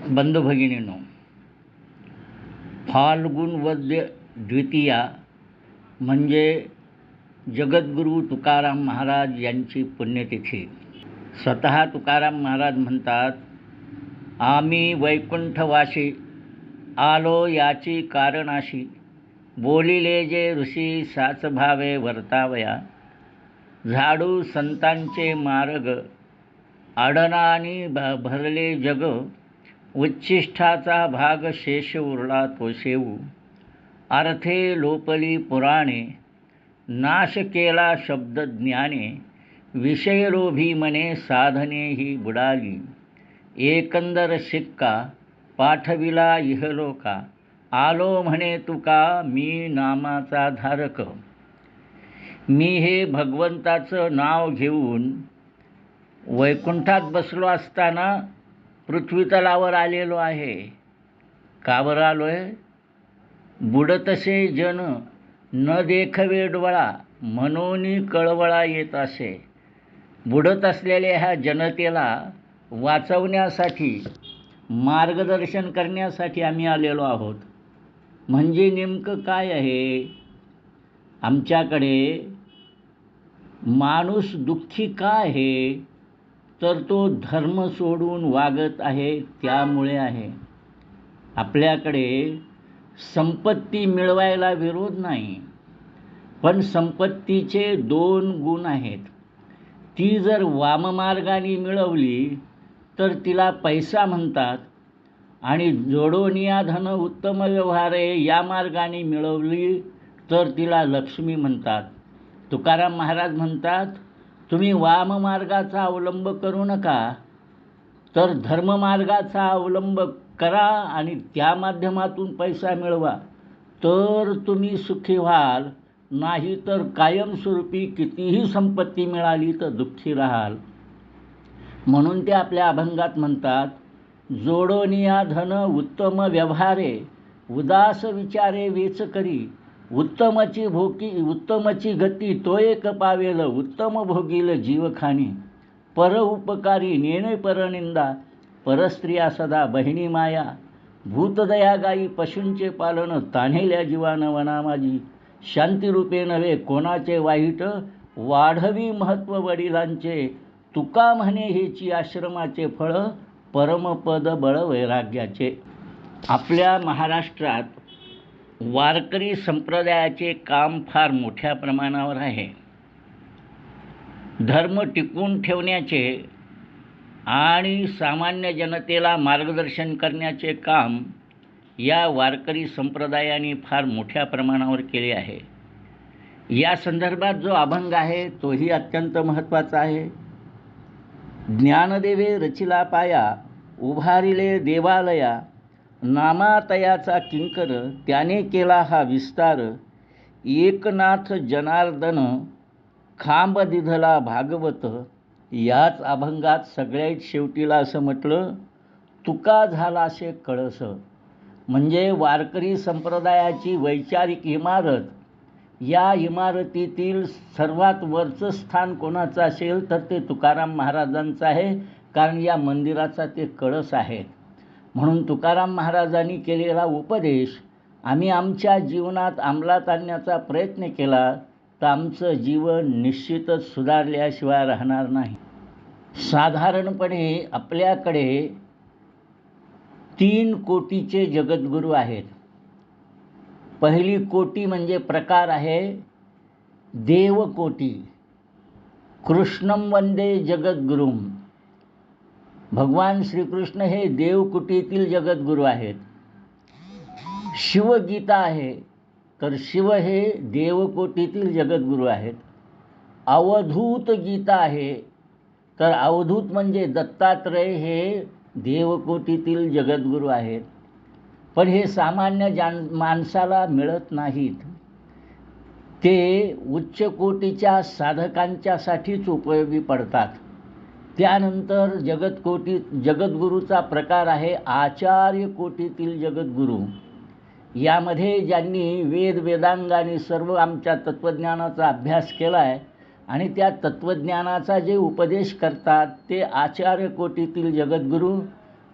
बंधू भगिनींनो, फाल्गुन वद्य द्वितीया म्हणजे जगद्गुरू तुकाराम महाराज यांची पुण्यतिथी. स्वतः तुकाराम महाराज म्हणतात, आम्ही वैकुंठवासी आलो याची कारणाशी, बोलिले जे ऋषी साच भावे वर्तावया. झाडू संतांचे मार्ग, आडनानी भरले जग. उच्छिष्टाचा भाग शेष उरला तो शेवू. अर्थे लोपली पुराणे, नाश केला शब्दज्ञाने. विषयलोभी मने साधने ही बुडाली. एकंदर शिक्का पाठविला इहलोका. आलो म्हणे तुका मी नामाचा धारक. मी हे भगवंताचं नाव घेऊन वैकुंठात बसलो असताना पृथ्वीतलावर आलेलो आहे. का बरं आलो आहे? बुडतसे जन न देखवे डोळा, मनोनी कळवळा येत असे. बुडत असलेल्या ह्या जनतेला वाचवण्यासाठी, मार्गदर्शन करण्यासाठी आम्ही आलेलो आहोत. म्हणजे नेमकं काय आहे? आमच्याकडे माणूस दुःखी का आहे? तर तो धर्म सोडून वागत आहे, त्यामुळे आहे. आपल्याकडे संपत्ती मिळवायला विरोध नाही, पण संपत्तीचे 2 गुण आहेत. ती जर वाममार्गाने मिळवली तर तिला पैसा म्हणतात, आणि जोडोनिया धन उत्तम व्यवहारे या मार्गाने मिळवली तर तिला लक्ष्मी म्हणतात. तुकाराम महाराज म्हणतात, तुम्ही वाममार्गाचा अवलंब करू नका, तर धर्ममार्गाचा अवलंब करा आणि त्या माध्यमातून पैसा मिळवा, तर तुम्ही सुखी व्हाल. नाही तर कायमस्वरूपी कितीही संपत्ती मिळाली तर दुःखी राहाल. म्हणून ते आपल्या अभंगात म्हणतात, जोडोनिया धन उत्तम व्यवहारे, उदास विचारे वेच करी. उत्तमची गती तो एक पावेल, उत्तम भोगील जीवखानी. पर उपकारी नेणे परनिंदा, परस्त्रिया सदा बहिणी माया. भूतदया गाई पशूंचे पालन, तान्हेल्या जीवान वना माझी. शांतिरूपे नव्हे कोणाचे वाईट, वाढवी महत्व वडिलांचे. तुका म्हणे हेची आश्रमाचे फळ, परमपद बळ वैराग्याचे. आपल्या महाराष्ट्रात वारकरी संप्रदायाचे काम फार मोठ्या प्रमाणावर आहे. धर्म टिकवून ठेवण्याचे आणि सामान्य जनतेला मार्गदर्शन करण्याचे काम या वारकरी संप्रदायाने फार मोठ्या प्रमाणावर केले आहे. या संदर्भात जो अभंग आहे तोही अत्यंत महत्त्वाचा आहे. ज्ञानदेवे रचिला पाया, उभारिले देवालया. नामातयाचा किंकर, त्याने केला हा विस्तार. एकनाथ जनार्दन, खांब दिधला भागवत. याच अभंगात सगळ्यात शेवटीला असं म्हटलं, तुका झालाशे कळस. म्हणजे वारकरी संप्रदायाची वैचारिक इमारत, या इमारतीतील सर्वात वरचं स्थान कोणाचं असेल तर ते तुकाराम महाराजांचं आहे, कारण या मंदिराचा ते कळस आहे. म्हणून तुकाराम महाराजांनी केलेला उपदेश आम्ही आमच्या जीवनात अंमलात आणण्याचा प्रयत्न केला तर आमचं जीवन निश्चितच सुधारल्याशिवाय राहणार नाही. साधारणपणे आपल्याकडे 3 कोटीचे जगद्गुरू आहेत. पहिली कोटी म्हणजे प्रकार आहे देवकोटी. कृष्णं वंदे जगद्गुरुम. भगवान श्रीकृष्ण हे देवकुटीतील जगद्गुरू आहेत. शिवगीता आहे, तर शिव हे देवकोटीतील जगद्गुरू आहेत. अवधूत गीता आहे, तर अवधूत म्हणजे दत्तात्रय हे देवकोटीतील जगद्गुरू आहेत. पण हे सामान्य माणसाला मिळत नाहीत. ते उच्च कोटीच्या साधकांच्यासाठीच उपयोगी पडतात. त्यानंतर जगद्गुरूचा प्रकार आहे आचार्य कोटीतील जगद्गुरू. यामध्ये ज्यांनी वेदांगाने सर्व आमच्या तत्त्वज्ञानाचा अभ्यास केला आहे आणि त्या तत्त्वज्ञानाचा जे उपदेश करतात ते आचार्य कोटीतील जगद्गुरू.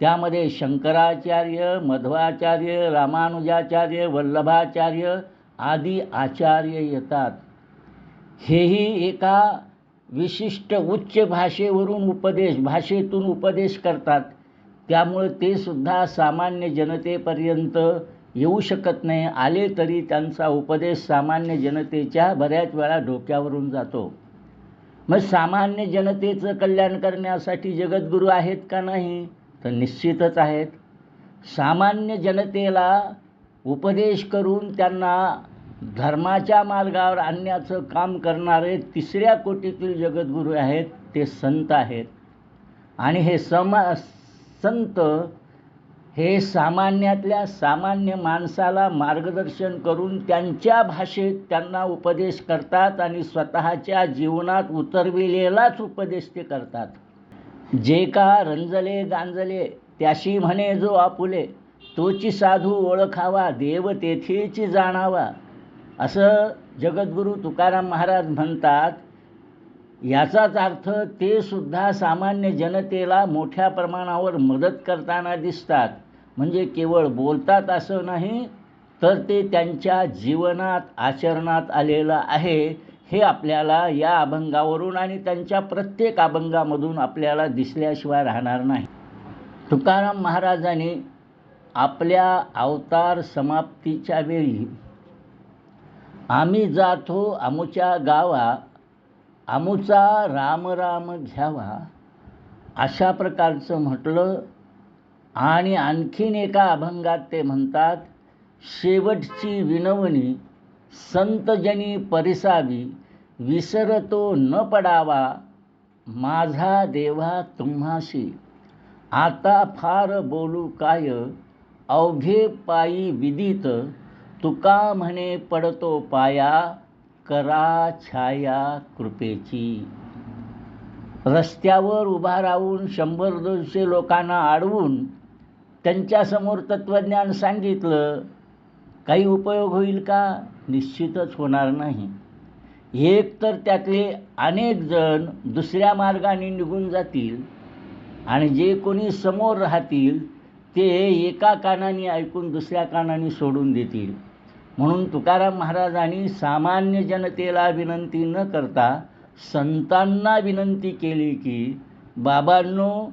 त्यामध्ये शंकराचार्य, मध्वाचार्य, रामानुजाचार्य, वल्लभाचार्य आदी आचार्य येतात. हेही एका विशिष्ट उच्च भाषेवरून भाषेतून उपदेश करतात. त्यामुळे ते सुद्धा सामान्य जनतेपर्यंत येऊ शकत नाही. आले तरी त्यांचा उपदेश सामान्य जनतेच्या बऱ्याच वेळा डोक्यावरून जातो. मग सामान्य जनतेचं कल्याण करण्यासाठी जगद्गुरू आहेत का नाही? तर निश्चितच आहेत. सामान्य जनतेला उपदेश करून त्यांना धर्माच्या मार्गावर आणण्याचं काम करणारे तिसऱ्या कोटीतील जगद्गुरू आहेत, ते संत आहेत. आणि हे संत हे सामान्यातल्या सामान्य माणसाला मार्गदर्शन करून त्यांच्या भाषेत त्यांना उपदेश करतात आणि स्वतःच्या जीवनात उतरविलेलाच उपदेश ते करतात. जे का रंजले गांजले त्याशी म्हणे जो आपुले, तोची साधू ओळखावा देव तेथेची जाणावा, असं जगद्गुरू तुकाराम महाराज म्हणतात. याचाच अर्थ ते सुद्धा सामान्य जनतेला मोठ्या प्रमाणावर मदत करताना दिसतात. म्हणजे केवळ बोलतात असं नाही, तर ते त्यांच्या जीवनात आचरणात आलेलं आहे. हे आपल्याला या अभंगावरून आणि त्यांच्या प्रत्येक अभंगामधून आपल्याला दिसल्याशिवाय राहणार नाही. तुकाराम महाराजांनी आपल्या अवतार समाप्तीच्या वेळी आम्ही जातो आमुच्या गावा, आमुचा राम राम घ्यावा, अशा प्रकारचं म्हटलं. आणि आणखीन एका अभंगात ते म्हणतात, शेवटची विनवणी संतजनी परिसावी, विसरतो न पडावा माझा देवा तुम्हाशी, आता फार बोलू काय अवघे पायी विदित, तुका म्हणे पडतो पाया, करा छाया कृपेची. रस्त्यावर उभा राहून 100-200 लोकांना अडवून त्यांच्यासमोर तत्त्वज्ञान सांगितलं, काही उपयोग होईल का? निश्चितच होणार नाही. एक तर त्यातले अनेक जण दुसऱ्या मार्गाने निघून जातील आणि जे कोणी समोर राहतील ते एका कानाने ऐकून दुसऱ्या कानाने सोडून देतील. म्हणून तुकाराम महाराजांनी सामान्य जनतेला विनंती न करता संतांना विनंती केली की, बाबांनो,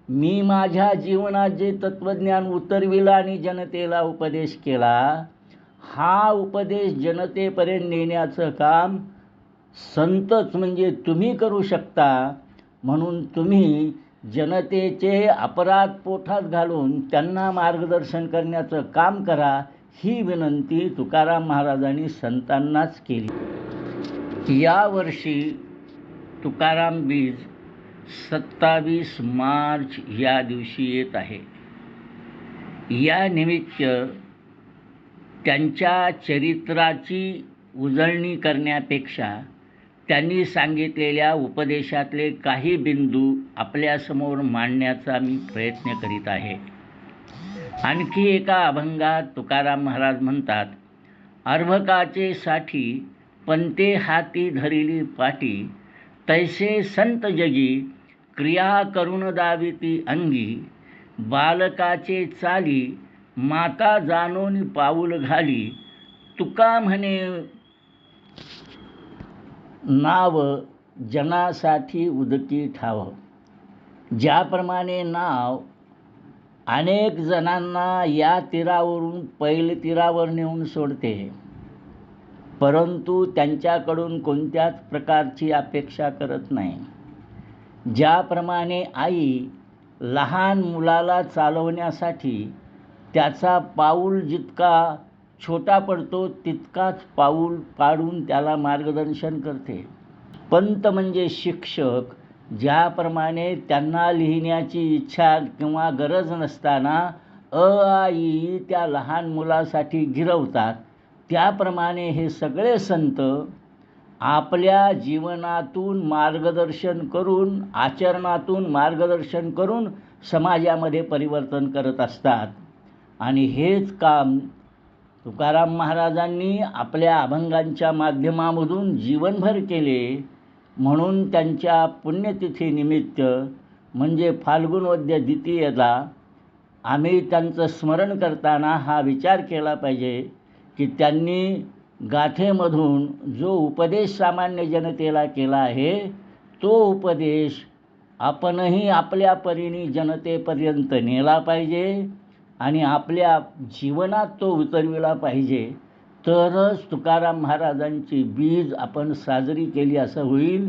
मी माझ्या जीवनात जे तत्त्वज्ञान उतरविलं आणि जनतेला उपदेश केला, हा उपदेश जनतेपर्यंत नेण्याचं काम संतच म्हणजे तुम्ही करू शकता. म्हणून तुम्ही जनतेचे अपराध पोटात घालून त्यांना मार्गदर्शन करण्याचं काम करा. ही विनंती तुकाराम महाराजांनी संतांनाच केली. यावर्षी तुकाराम बीज 27 मार्च या दिवशी येत आहे. या निमित्त त्यांच्या चरित्राची उजळणी करण्यापेक्षा त्यांनी सांगितलेल्या उपदेशातले काही बिंदू आपल्यासमोर मांडण्याचा मी प्रयत्न करीत आहे. आणखी एका अभंगात तुकाराम महाराज म्हणतात, अर्भकाचे साठी पंते हाती धरिली पाटी, तैसे संत जगी क्रिया करून दाविती अंगी, बालकाचे चाली माता जाणून पाऊल घाली, तुका म्हणे नाव जनासाठी उदकी ठाव. ज्याप्रमाणे नाव अनेक जणांना या तीरावरून पहिले तीरावर नेऊन सोडते, परंतु त्यांच्याकडून कोणत्याच प्रकारची अपेक्षा करत नाही, ज्याप्रमाणे आई लहान मुलाला चालवण्यासाठी त्याचा पाऊल जितका छोटा पडतो तितकाच पाऊल पाडून त्याला मार्गदर्शन करते, पंत म्हणजे शिक्षक ज्याप्रमाणे त्यांना लिहिण्याची इच्छा किंवा गरज नसताना अ आ इ त्या लहान मुलासाठी गिरवतात, त्याप्रमाणे हे सगळे संत आपल्या जीवनातून मार्गदर्शन करून, आचरणातून मार्गदर्शन करून समाजामध्ये परिवर्तन करत असतात. आणि हेच काम तुकाराम महाराजांनी आपल्या अभंगांच्या माध्यमामधून जीवनभर केले. म्हणून त्यांच्या पुण्यतिथीनिमित्त म्हणजे फाल्गुन वद्य द्वितीयेला आम्ही त्यांचं स्मरण करताना हा विचार केला पाहिजे की त्यांनी गाथेमधून जो उपदेश सामान्य जनतेला केला आहे तो उपदेश आपणही आपल्या परीने जनतेपर्यंत नेला पाहिजे आणि आपल्या जीवनात तो उतरविला पाहिजे. तरच तुकाराम महाराजांची बीज आपण साजरी केली असं होईल.